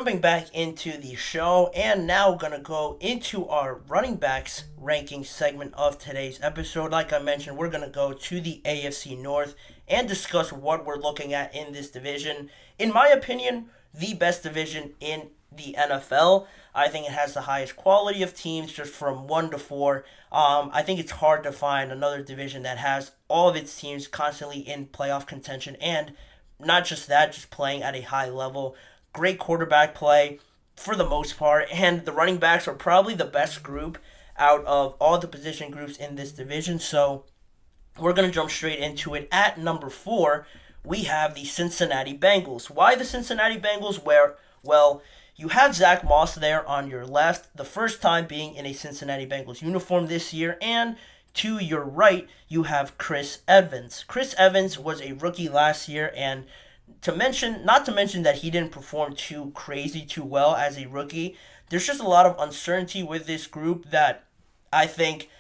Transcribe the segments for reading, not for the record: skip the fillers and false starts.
Jumping back into the show, and now gonna go into our running backs ranking segment of today's episode. Like I mentioned, we're gonna go to the AFC North and discuss what we're looking at in this division. In my opinion, the best division in the NFL. I think it has the highest quality of teams, just from one to four. I think it's hard to find another division that has all of its teams constantly in playoff contention, and not just that, just playing at a high level. Great quarterback play for the most part, and the running backs are probably the best group out of all the position groups in this division. So we're going to jump straight into it. At number four, we have the Cincinnati Bengals. Why the Cincinnati Bengals? Well, you have Zach Moss there on your left, the first time being in a Cincinnati Bengals uniform this year, and to your right, you have Chris Evans. Chris Evans was a rookie last year, and not to mention that he didn't perform too well as a rookie. There's just a lot of uncertainty with this group that I think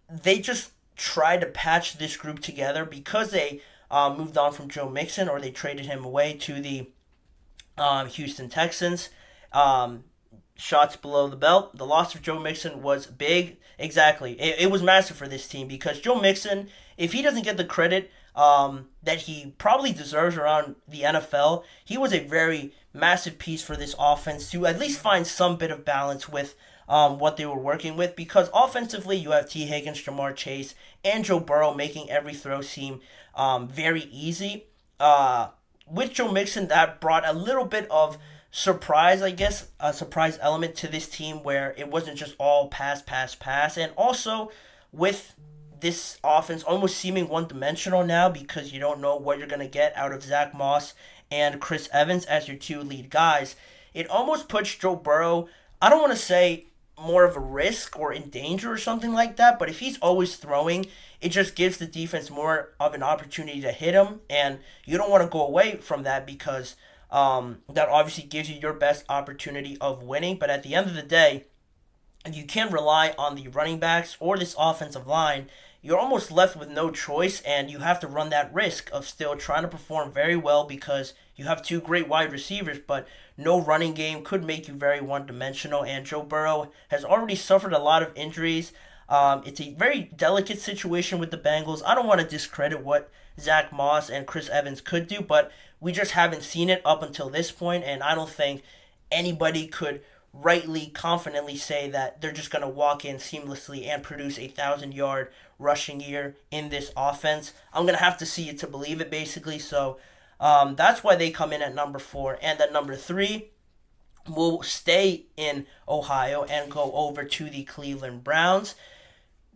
they just tried to patch this group together because they moved on from Joe Mixon, or they traded him away to the Houston Texans. Shots below the belt. The loss of Joe Mixon was big. Exactly. It was massive for this team because Joe Mixon, if he doesn't get the credit that he probably deserves around the NFL, he was a very massive piece for this offense to at least find some bit of balance with what they were working with, because offensively you have T. Higgins, Jamar Chase, and Joe Burrow making every throw seem very easy. With Joe Mixon, that brought a little bit of surprise, I guess, a surprise element to this team where it wasn't just all pass, pass, pass. And also with this offense almost seeming one dimensional now because you don't know what you're going to get out of Zach Moss and Chris Evans as your two lead guys, it almost puts Joe Burrow, I don't want to say more of a risk or in danger or something like that, but if he's always throwing, it just gives the defense more of an opportunity to hit him, and you don't want to go away from that because that obviously gives you your best opportunity of winning. But at the end of the day, if you can't rely on the running backs or this offensive line, you're almost left with no choice, and you have to run that risk of still trying to perform very well because you have two great wide receivers, but no running game could make you very one-dimensional, and Joe Burrow has already suffered a lot of injuries. It's a very delicate situation with the Bengals. I don't want to discredit what Zach Moss and Chris Evans could do, but we just haven't seen it up until this point, and I don't think anybody could rightly, confidently say that they're just going to walk in seamlessly and produce a 1,000-yard rushing year in this offense. I'm going to have to see it to believe it, basically. So that's why they come in at number four. And at number three, we'll stay in Ohio and go over to the Cleveland Browns.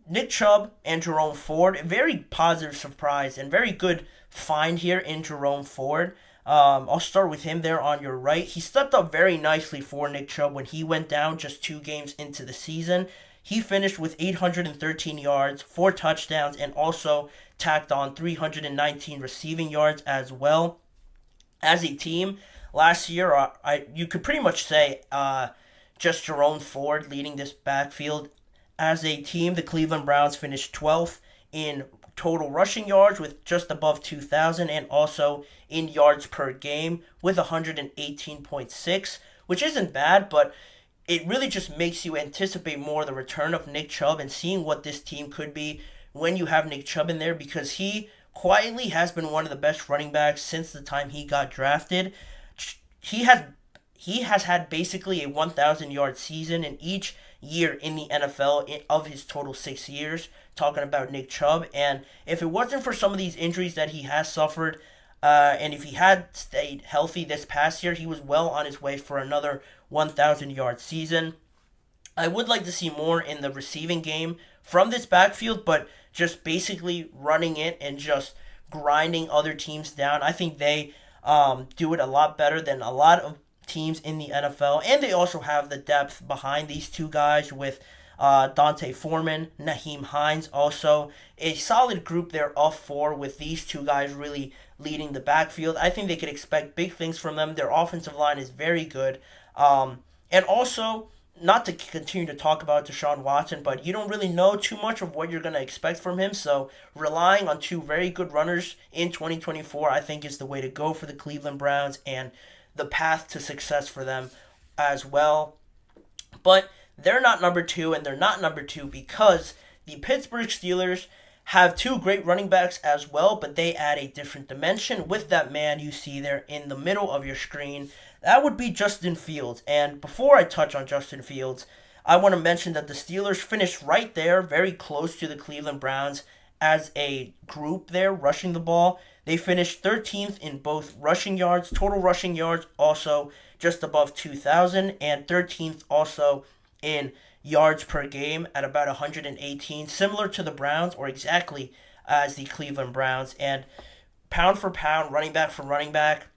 Nick Chubb and Jerome Ford, a very positive surprise and very good find here in Jerome Ford. I'll start with him there on your right. He stepped up very nicely for Nick Chubb when he went down just 2 games into the season. He finished with 813 yards, 4 touchdowns, and also tacked on 319 receiving yards as well. As a team, last year, you could pretty much say just Jerome Ford leading this backfield. As a team, the Cleveland Browns finished 12th in total rushing yards with just above 2,000, and also in yards per game with 118.6, which isn't bad, but it really just makes you anticipate more the return of Nick Chubb and seeing what this team could be when you have Nick Chubb in there, because he quietly has been one of the best running backs since the time he got drafted. He has had basically a 1,000-yard season in each year in the NFL of his total 6 years, talking about Nick Chubb. And if it wasn't for some of these injuries that he has suffered, and if he had stayed healthy this past year, he was well on his way for another 1,000-yard season. I would like to see more in the receiving game from this backfield, but just basically running it and just grinding other teams down. I think they do it a lot better than a lot of teams in the NFL, and they also have the depth behind these two guys with Dante Foreman, Naheem Hines, also a solid group there of 4 with these two guys really leading the backfield. I think they could expect big things from them. Their offensive line is very good. And also, not to continue to talk about Deshaun Watson, but you don't really know too much of what you're going to expect from him. So relying on 2 very good runners in 2024, I think, is the way to go for the Cleveland Browns and the path to success for them as well. But they're not number two, and they're not number two because the Pittsburgh Steelers have two great running backs as well, but they add a different dimension with that man you see there in the middle of your screen. That would be Justin Fields. And before I touch on Justin Fields, I want to mention that the Steelers finished right there, very close to the Cleveland Browns as a group there, rushing the ball. They finished 13th in both rushing yards, total rushing yards, also just above 2,000, and 13th also in yards per game at about 118, similar to the Browns or exactly as the Cleveland Browns. And pound for pound, running back for running back,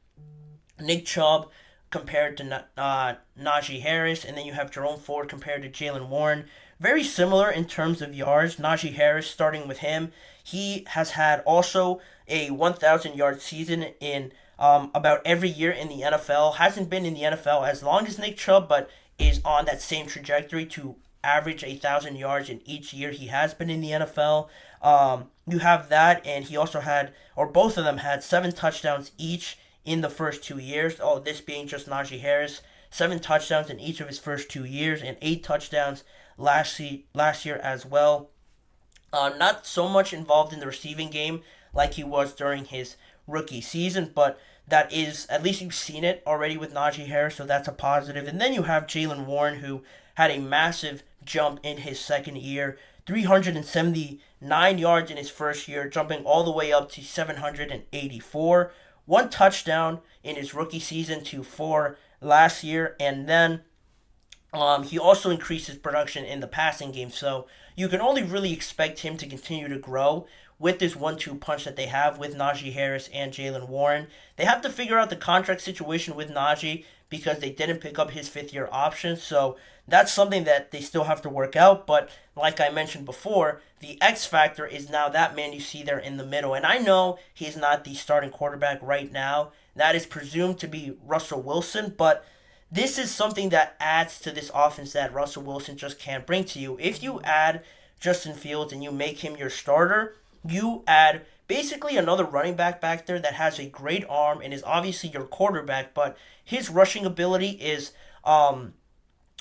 Nick Chubb compared to Najee Harris, and then you have Jerome Ford compared to Jaylen Warren. Very similar in terms of yards. Najee Harris, starting with him, he has had also a 1,000-yard season in about every year in the NFL. Hasn't been in the NFL as long as Nick Chubb, but is on that same trajectory to average 1,000 yards in each year he has been in the NFL. You have that, and he also had, or both of them had 7 touchdowns each in the first 2 years. Oh, this being just Najee Harris, 7 touchdowns in each of his first 2 years, and 8 touchdowns last year as well. Not so much involved in the receiving game like he was during his rookie season, but that is, at least you've seen it already with Najee Harris, so that's a positive. And then you have Jaylen Warren, who had a massive jump in his second year, 379 yards in his first year, jumping all the way up to 784. 1 touchdown in his rookie season to 4 last year, and then he also increased his production in the passing game, so you can only really expect him to continue to grow with this 1-2 punch that they have with Najee Harris and Jaylen Warren. They have to figure out the contract situation with Najee because they didn't pick up his 5th-year option, so that's something that they still have to work out. But like I mentioned before, the X factor is now that man you see there in the middle, and I know he's not the starting quarterback right now. That is presumed to be Russell Wilson, but this is something that adds to this offense that Russell Wilson just can't bring to you. If you add Justin Fields and you make him your starter, you add basically another running back there that has a great arm and is obviously your quarterback, but his rushing ability is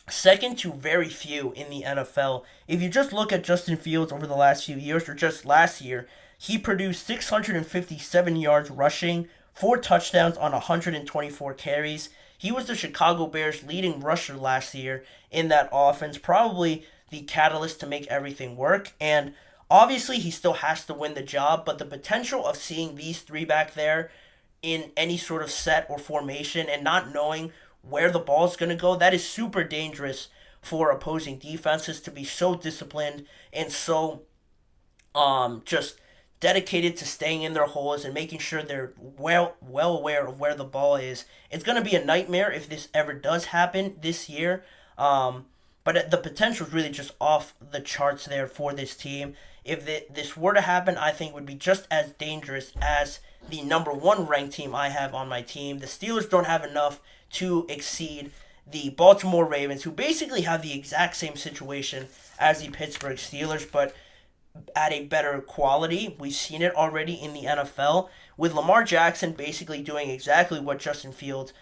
second to very few in the NFL. If you just look at Justin Fields over the last few years, or just last year, he produced 657 yards rushing, 4 touchdowns on 124 carries. He was the Chicago Bears' leading rusher last year in that offense, probably the catalyst to make everything work. And obviously, he still has to win the job, but the potential of seeing these 3 back there in any sort of set or formation and not knowing where the ball is going to go, that is super dangerous for opposing defenses to be so disciplined and so just dedicated to staying in their holes and making sure they're well aware of where the ball is. It's going to be a nightmare if this ever does happen this year. But the potential is really just off the charts there for this team. If this were to happen, I think it would be just as dangerous as the number 1 ranked team I have on my team. The Steelers don't have enough to exceed the Baltimore Ravens, who basically have the exact same situation as the Pittsburgh Steelers, but at a better quality. We've seen it already in the NFL with Lamar Jackson basically doing exactly what Justin Fields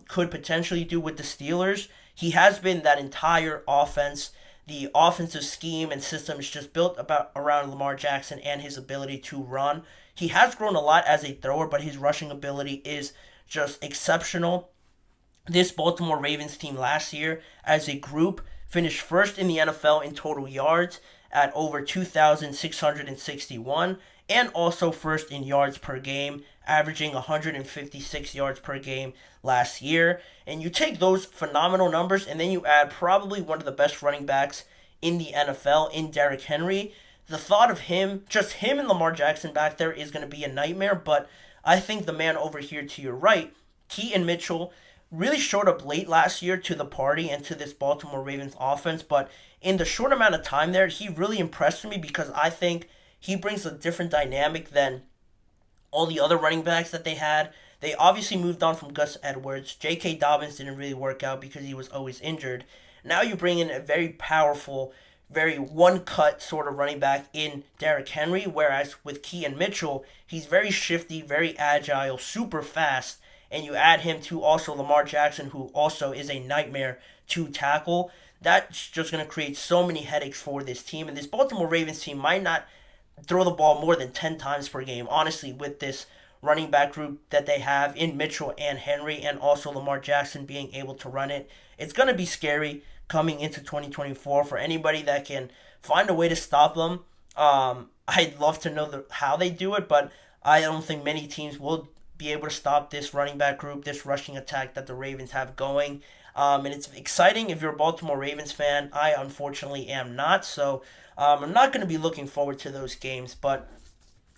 could potentially do with the Steelers. He has been that entire offense. The offensive scheme and system is just built around Lamar Jackson and his ability to run. He has grown a lot as a thrower, but his rushing ability is just exceptional. This Baltimore Ravens team last year as a group finished first in the NFL in total yards at over 2,661, and also first in yards per game, averaging 156 yards per game last year. And you take those phenomenal numbers and then you add probably one of the best running backs in the NFL in Derrick Henry. The thought of him, just him and Lamar Jackson back there, is going to be a nightmare, but I think the man over here to your right, Keaton Mitchell, really showed up late last year to the party and to this Baltimore Ravens offense, but in the short amount of time there, he really impressed me because I think he brings a different dynamic than all the other running backs that they had. They obviously moved on from Gus Edwards. J.K. Dobbins didn't really work out because he was always injured. Now you bring in a very powerful, very one-cut sort of running back in Derrick Henry, whereas with Keaton Mitchell, he's very shifty, very agile, super fast, and you add him to also Lamar Jackson, who also is a nightmare to tackle, that's just going to create so many headaches for this team. And this Baltimore Ravens team might not throw the ball more than 10 times per game, honestly, with this running back group that they have in Mitchell and Henry, and also Lamar Jackson being able to run it. It's going to be scary coming into 2024 for anybody that can find a way to stop them. I'd love to know how they do it, but I don't think many teams will be able to stop this running back group, this rushing attack that the Ravens have going. And it's exciting if you're a Baltimore Ravens fan. I unfortunately am not, so I'm not going to be looking forward to those games. But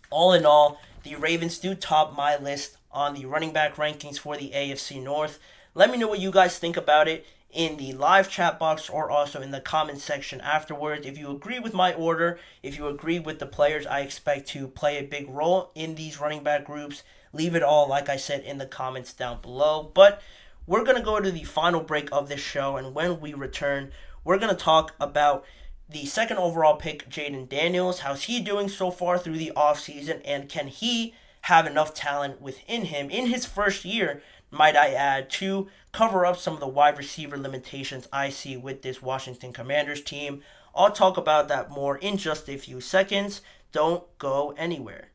all in all, the Ravens do top my list on the running back rankings for the AFC North. Let me know what you guys think about it in the live chat box or also in the comment section afterwards. If you agree with my order, if you agree with the players I expect to play a big role in these running back groups, leave it all, like I said, in the comments down below. But we're going to go to the final break of this show, and when we return, we're going to talk about the second overall pick, Jaden Daniels. How's he doing so far through the offseason, and can he have enough talent within him in his first year, might I add, to cover up some of the wide receiver limitations I see with this Washington Commanders team? I'll talk about that more in just a few seconds. Don't go anywhere.